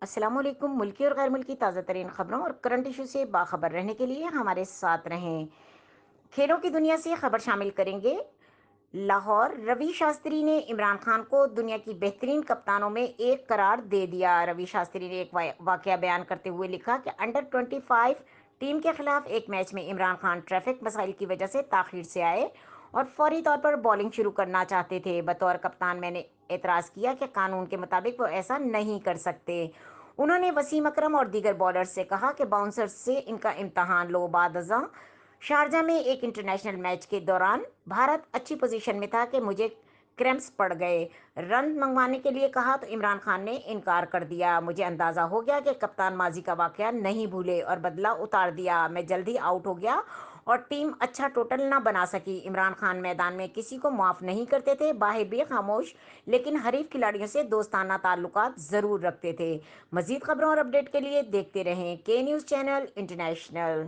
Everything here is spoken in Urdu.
السلام علیکم۔ ملکی اور غیر ملکی تازہ ترین خبروں اور کرنٹ ایشو سے باخبر رہنے کے لیے ہمارے ساتھ رہیں۔ کھیلوں کی دنیا سے خبر شامل کریں گے۔ لاہور، روی شاستری نے عمران خان کو دنیا کی بہترین کپتانوں میں ایک قرار دے دیا۔ روی شاستری نے ایک واقعہ بیان کرتے ہوئے لکھا کہ انڈر 25 ٹیم کے خلاف ایک میچ میں عمران خان ٹریفک مسائل کی وجہ سے تاخیر سے آئے اور فوری طور پر بالنگ شروع کرنا چاہتے تھے۔ بطور کپتان میں نے اعتراض کیا کہ قانون کے مطابق وہ ایسا نہیں کر سکتے۔ انہوں نے وسیم اکرم اور دیگر بالرز سے کہا کہ باؤنسر سے ان کا امتحان لو۔ بعد ازاں شارجہ میں ایک انٹرنیشنل میچ کے دوران بھارت اچھی پوزیشن میں تھا کہ مجھے کرمپس پڑ گئے۔ رن منگوانے کے لیے کہا تو عمران خان نے انکار کر دیا۔ مجھے اندازہ ہو گیا کہ کپتان ماضی کا واقعہ نہیں بھولے اور بدلہ اتار دیا۔ میں جلدی آؤٹ ہو گیا اور ٹیم اچھا ٹوٹل نہ بنا سکی۔ عمران خان میدان میں کسی کو معاف نہیں کرتے تھے، باہر بھی خاموش، لیکن حریف کھلاڑیوں سے دوستانہ تعلقات ضرور رکھتے تھے۔ مزید خبروں اور اپڈیٹ کے لیے دیکھتے رہیں کے نیوز چینل انٹرنیشنل۔